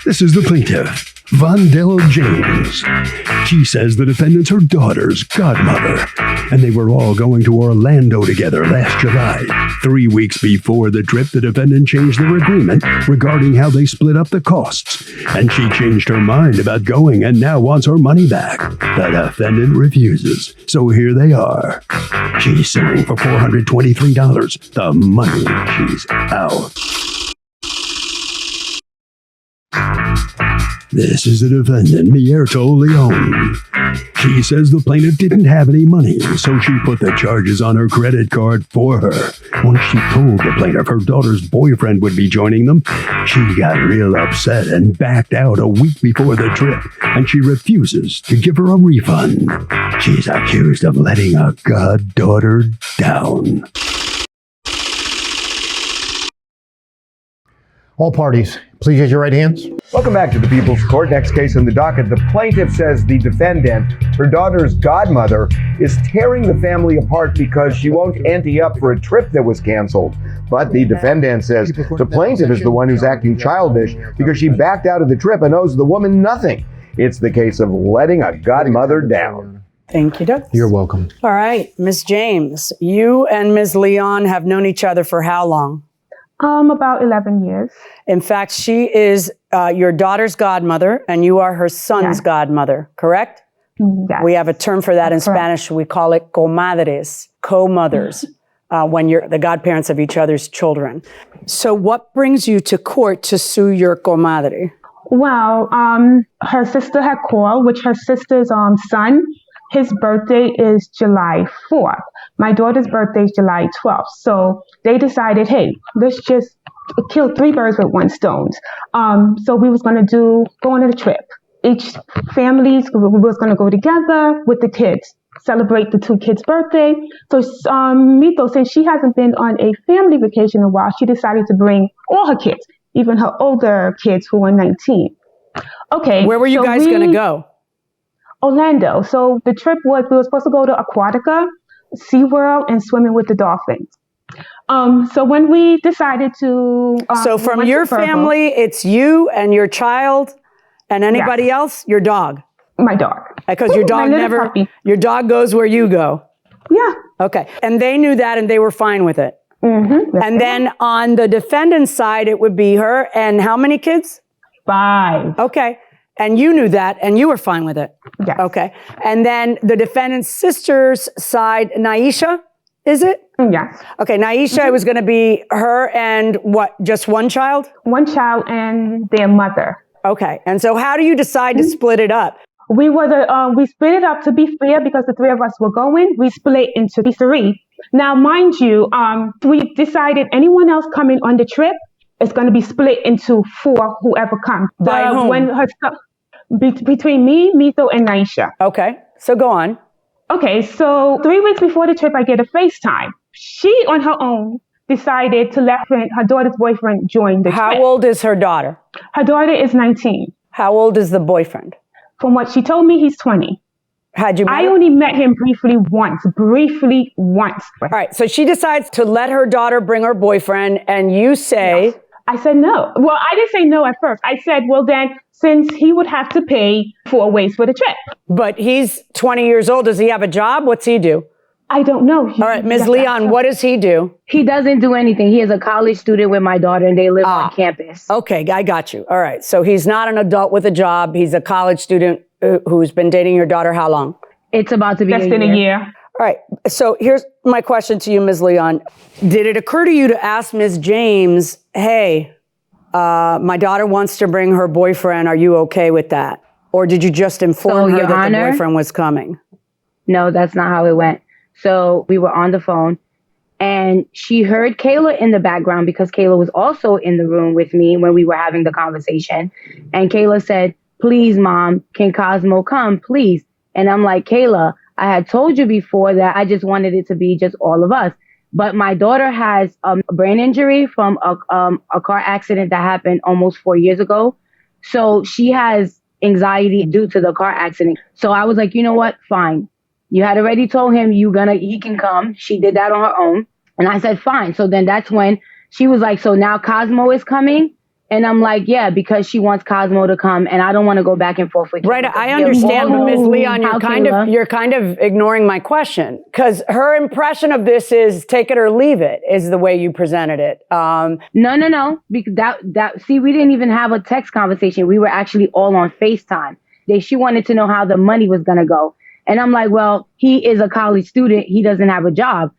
This is the plaintiff, Vondell James. She says the defendant's her daughter's godmother, and they were all going to Orlando together last July. 3 weeks before the trip, the defendant changed their agreement regarding how they split up the costs, and she changed her mind about going and now wants her money back. The defendant refuses, so here they are. She's suing for $423. The money, she's out. This is the defendant, Mierto Leone. She says the plaintiff didn't have any money, so she put the charges on her credit card for her. Once she told the plaintiff her daughter's boyfriend would be joining them, she got real upset and backed out a week before the trip, and she refuses to give her a refund. She's accused of letting a goddaughter down. All parties, please raise your right hands. Welcome back to the People's Court. Next case on the docket. The plaintiff says the defendant, her daughter's godmother, is tearing the family apart because she won't ante up for a trip that was canceled. But the defendant says the plaintiff is the one who's acting childish because she backed out of the trip and owes the woman nothing. It's the case of letting a godmother down. Thank you, Doug. You're welcome. All right, Ms. James, you and Ms. Leon have known each other for how long? About 11 years. In fact, she is your daughter's godmother, and you are her son's godmother, correct? Yes. We have a term for that in Spanish. We call it comadres, co-mothers, when you're the godparents of each other's children. So what brings you to court to sue your comadre? Well, her sister had called, which her sister's son, his birthday is July 4th. My daughter's birthday is July 12th. So they decided, hey, let's just kill 3 birds with 1 stone. So we was going to go on a trip. Each family was going to go together with the kids, celebrate the 2 kids' birthday. So Mito, since she hasn't been on a family vacation in a while, she decided to bring all her kids, even her older kids who are 19. Okay. Where were you guys going to go? Orlando. So the trip was, we were supposed to go to Aquatica, SeaWorld, and swimming with the dolphins. So when we decided to... so from your family, it's you and your child and anybody else? Your dog? My dog. Because your dog your dog goes where you go? Yeah. Okay. And they knew that and they were fine with it? Mm-hmm. And then on the defendant's side, it would be her and how many kids? 5. Okay. And you knew that, and you were fine with it? Yes. Okay. And then the defendant's sister's side, Naisha, is it? Yes. Okay, Naisha, it was going to be her and what, just 1 child? 1 child and their mother. Okay. And so how do you decide to split it up? We split it up to be fair because the 3 of us were going. We split into 3. Now, mind you, we decided anyone else coming on the trip, it's going to be split into 4, whoever comes. By whom? Between me, Mito, and Naisha. Okay, so go on. Okay, so 3 weeks before the trip, I get a FaceTime. She, on her own, decided to let her daughter's boyfriend join the trip. How old is her daughter? Her daughter is 19. How old is the boyfriend? From what she told me, he's 20. Had you met I only met him briefly once. All right, so she decides to let her daughter bring her boyfriend, and you say... Yes. I said no. Well, I didn't say no at first. I said, well, then, since he would have to pay 4 ways for the trip. But he's 20 years old. Does he have a job? What's he do? I don't know. All right, Ms. Leon, what does he do? He doesn't do anything. He is a college student with my daughter, and they live on campus. Okay, I got you. All right, so he's not an adult with a job. He's a college student who's been dating your daughter how long? It's about to be less than a year. All right, so here's my question to you, Ms. Leon. Did it occur to you to ask Ms. James, hey, my daughter wants to bring her boyfriend. Are you okay with that? Or did you just inform her that the boyfriend was coming? No, that's not how it went. So we were on the phone and she heard Kayla in the background because Kayla was also in the room with me when we were having the conversation. And Kayla said, please, Mom, can Cosmo come, please? And I'm like, Kayla, I had told you before that I just wanted it to be just all of us. But my daughter has a brain injury from a car accident that happened almost 4 years ago. So she has anxiety due to the car accident. So I was like, you know what? Fine. You had already told him he can come. She did that on her own. And I said, fine. So then that's when she was like, so now Cosmo is coming. And I'm like, yeah, because she wants Cosmo to come, and I don't want to go back and forth with Right, Kayla. I understand, but Ms. Leon, How, you're kind of ignoring my question, because her impression of this is take it or leave it, is the way you presented it. No. Because see, we didn't even have a text conversation. We were actually all on FaceTime. She wanted to know how the money was gonna go, and I'm like, well, he is a college student. He doesn't have a job.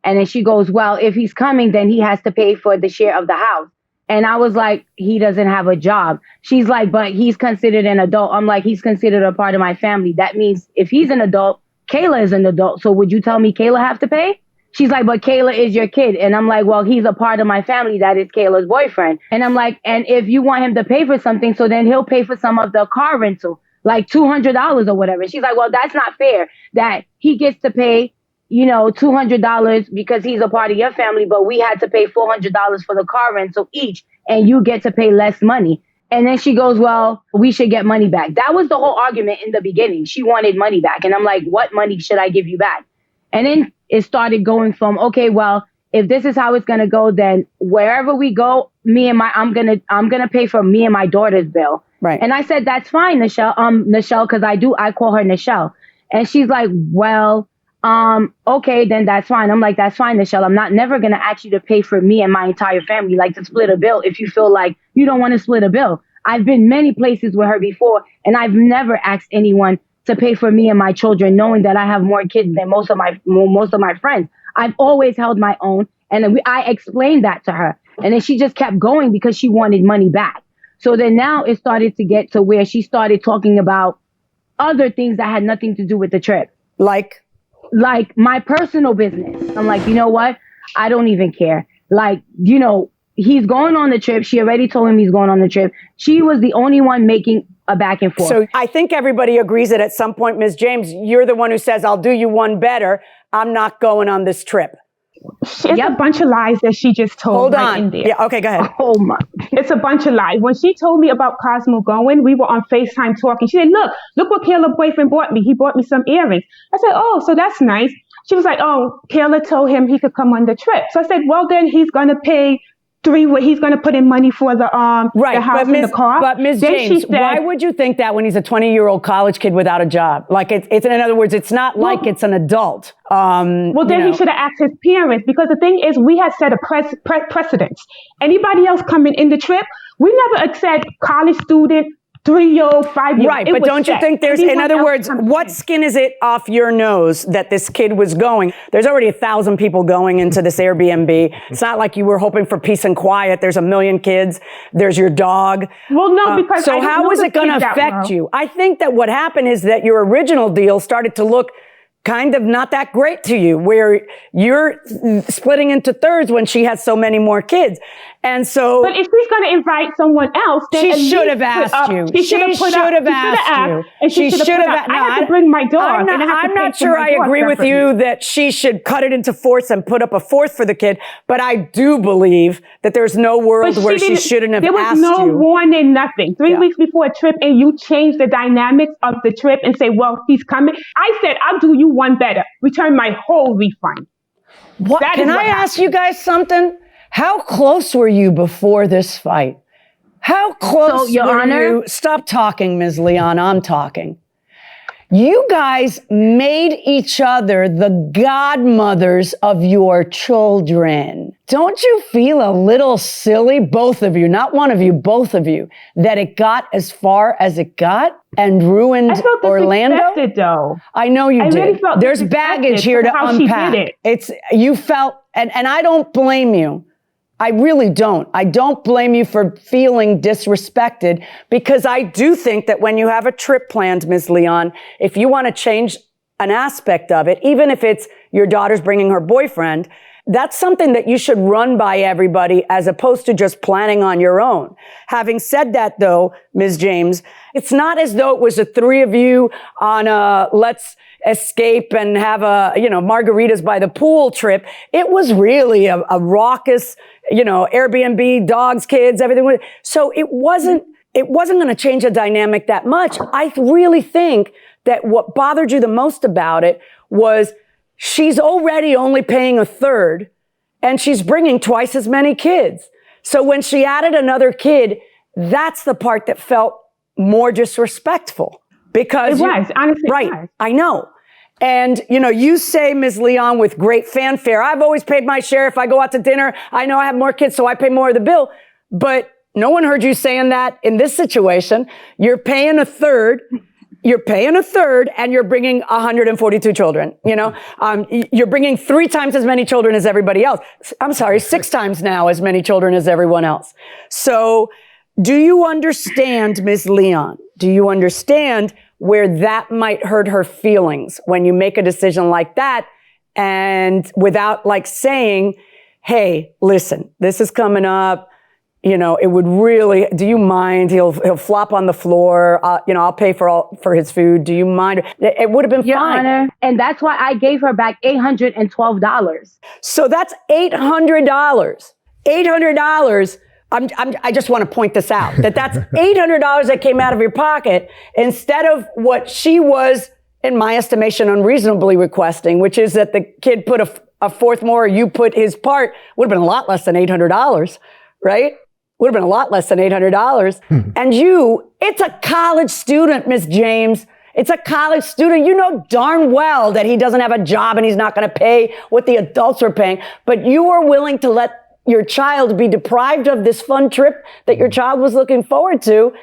And then she goes, well, if he's coming, then he has to pay for the share of the house. And I was like, he doesn't have a job. She's like, but he's considered an adult. I'm like, he's considered a part of my family. That means if he's an adult, Kayla is an adult. So would you tell me Kayla have to pay? She's like, but Kayla is your kid. And I'm like, well, he's a part of my family. That is Kayla's boyfriend. And I'm like, and if you want him to pay for something, so then he'll pay for some of the car rental, like $200 or whatever. She's like, well, that's not fair that he gets to pay, $200 because he's a part of your family, but we had to pay $400 for the car rental each, and you get to pay less money. And then she goes, well, we should get money back. That was the whole argument in the beginning. She wanted money back. And I'm like, what money should I give you back? And then it started going from, okay, well, if this is how it's going to go, then wherever we go, I'm going to pay for me and my daughter's bill. Right. And I said, that's fine, Nichelle, because I call her Nichelle. And she's like, well, okay, then that's fine. I'm like, that's fine, Nichelle. I'm never going to ask you to pay for me and my entire family, like to split a bill if you feel like you don't want to split a bill. I've been many places with her before, and I've never asked anyone to pay for me and my children, knowing that I have more kids than most of my friends. I've always held my own, and I explained that to her. And then she just kept going because she wanted money back. So then now it started to get to where she started talking about other things that had nothing to do with the trip. Like my personal business. I'm like, you know what? I don't even care. He's going on the trip. She already told him he's going on the trip. She was the only one making a back and forth. So I think everybody agrees that at some point, Ms. James, you're the one who says, I'll do you one better. I'm not going on this trip. It's a bunch of lies that she just told. Hold right on. in there. Yeah, okay, go ahead. Oh my. It's a bunch of lies. When she told me about Cosmo going, we were on FaceTime talking. She said, look what Kayla's boyfriend bought me. He bought me some earrings. I said, oh, so that's nice. She was like, oh, Kayla told him he could come on the trip. So I said, well, then he's going to pay he's going to put in money for the house and the car. But Ms. James, why would you think that when he's a 20-year-old college kid without a job? Like it's in other words, it's not like it's an adult. Then he should have asked his parents, because the thing is, we had set a precedence. Anybody else coming in the trip, we never said college student, 3-year-old, 5-year-old. Right, but don't you think there's, in other words, what skin is it off your nose that this kid was going? There's already 1,000 people going into this Airbnb. It's not like you were hoping for peace and quiet. There's 1 million kids. There's your dog. Well, no, because so how is it going to affect you? I think that what happened is that your original deal started to look kind of not that great to you, where you're splitting into thirds when she has so many more kids. And so, but if she's going to invite someone else, then she should have asked you. She should have asked you. And she should have. I had to bring my dog. I'm not sure I agree with you that she should cut it into fourths and put up a fourth for the kid. But I do believe that there's no world where she shouldn't have asked you. There was no warning, nothing. 3 weeks before a trip, and you change the dynamics of the trip and say, well, he's coming. I said, I'll do you one better. Return my whole refund. Can I ask you guys something? How close were you before this fight? How close were you? Stop talking, Ms. Leon. I'm talking. You guys made each other the godmothers of your children. Don't you feel a little silly, both of you, not one of you, both of you, that it got as far as it got and ruined Orlando? Though. I know you did. Really felt There's baggage here to unpack. You felt, and I don't blame you. I really don't. I don't blame you for feeling disrespected, because I do think that when you have a trip planned, Ms. Leon, if you want to change an aspect of it, even if it's your daughter's bringing her boyfriend, that's something that you should run by everybody as opposed to just planning on your own. Having said that, though, Ms. James, it's not as though it was the three of you on a let's escape and have margaritas by the pool trip. It was really a raucous, Airbnb, dogs, kids, everything. So it wasn't going to change the dynamic that much. I really think that what bothered you the most about it was she's already only paying a third and she's bringing twice as many kids. So when she added another kid, that's the part that felt more disrespectful. Because It was, honestly, right, it was. I know. And, you say, Ms. Leon, with great fanfare, I've always paid my share. If I go out to dinner, I know I have more kids, so I pay more of the bill. But no one heard you saying that in this situation. You're paying a third, and you're bringing 142 children. You're bringing 3 times as many children as everybody else. I'm sorry, 6 times now as many children as everyone else. So do you understand, Ms. Leon? Do you understand where that might hurt her feelings when you make a decision like that and without saying, hey, listen, this is coming up. It would really, do you mind? He'll flop on the floor. I'll pay for his food. Do you mind? It would have been Your fine. Honor, and that's why I gave her back $812. So that's $800. $800. I just want to point this out, that's $800 that came out of your pocket instead of what she was, in my estimation, unreasonably requesting, which is that the kid put a fourth more, or you put his part. Would have been a lot less than $800, right? Would have been a lot less than $800. And it's a college student, Miss James. It's a college student. You know darn well that he doesn't have a job and he's not going to pay what the adults are paying. But you are willing to let your child be deprived of this fun trip that your child was looking forward to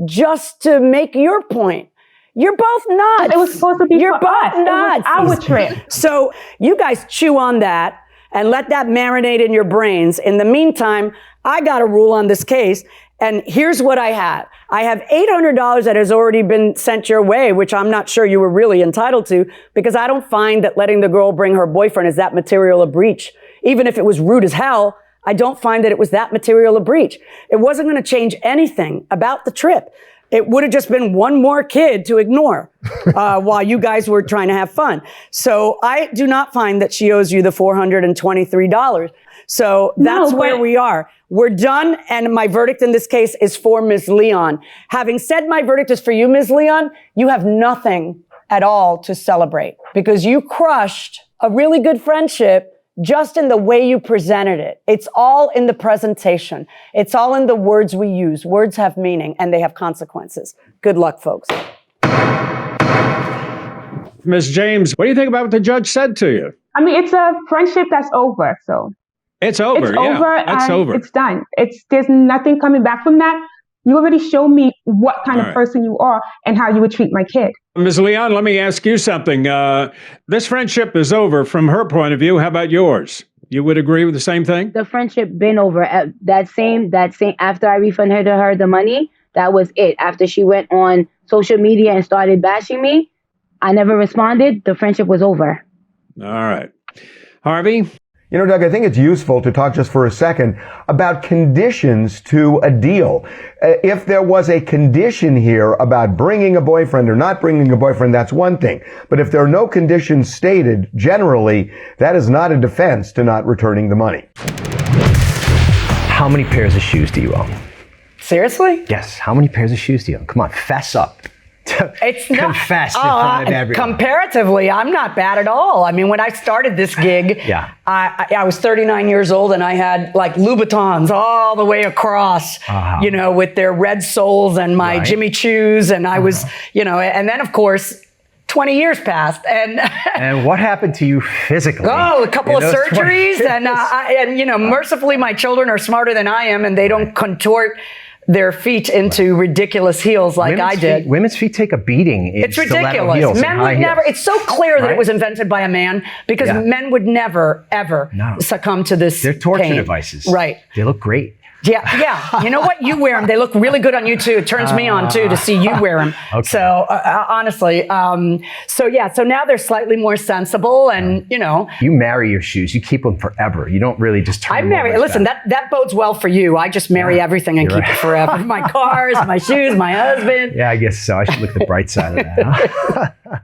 just to make your point. You're both nuts. It was supposed to be You're for both us. It nuts. was our trip. So you guys chew on that and let that marinate in your brains. In the meantime, I got a rule on this case, and here's what I have. I have $800 that has already been sent your way, which I'm not sure you were really entitled to, because I don't find that letting the girl bring her boyfriend is that material a breach. Even if it was rude as hell, I don't find that it was that material a breach. It wasn't going to change anything about the trip. It would have just been one more kid to ignore while you guys were trying to have fun. So I do not find that she owes you the $423. So that's where we are. We're done, and my verdict in this case is for Ms. Leon. Having said my verdict is for you, Ms. Leon, you have nothing at all to celebrate because you crushed a really good friendship just in the way you presented it. It's all in the presentation. It's all in the words we use. Words have meaning and they have consequences. Good luck, folks. Ms. James, what do you think about what the judge said to you? I mean, it's a friendship that's over, so. It's over, It's yeah. over, That's and over. it's done. There's nothing coming back from that. You already showed me what kind All of right. person you are and how you would treat my kid. Ms. Leon, let me ask you something. This friendship is over from her point of view. How about yours? You would agree with the same thing? The friendship been over. That same after I refunded her the money, that was it. After she went on social media and started bashing me, I never responded. The friendship was over. All right. Harvey? Doug, I think it's useful to talk just for a second about conditions to a deal. If there was a condition here about bringing a boyfriend or not bringing a boyfriend, that's one thing. But if there are no conditions stated, generally, that is not a defense to not returning the money. How many pairs of shoes do you own? Seriously? Yes. How many pairs of shoes do you own? Come on, fess up. It's not. Confess in front of everyone. Comparatively, I'm not bad at all. I mean, when I started this gig, Yeah. I was 39 years old and I had like Louboutins all the way across, with their red soles and my Right. Jimmy Choos. And I was, and then of course, 20 years passed. And what happened to you physically? Oh, a couple of in those 20 surgeries. years? Mercifully, my children are smarter than I am and they don't contort their feet into ridiculous heels like I did. Women's feet take a beating in It's stiletto ridiculous. heels and Men high would heels. never, it's so clear that Right? it was invented by a man because Yeah. men would never, ever succump to this. They're torture pain. devices. Right. They look great. Yeah. You know what? You wear them. They look really good on you too. It turns me on too to see you wear them. Okay. So honestly, so now they're slightly more sensible and, You marry your shoes. You keep them forever. You don't really just turn I them marry. over as Listen, fast. that bodes well for you. I just marry everything and You're keep right. it forever. My cars, my shoes, my husband. Yeah, I guess so. I should look at the bright side of that. Huh?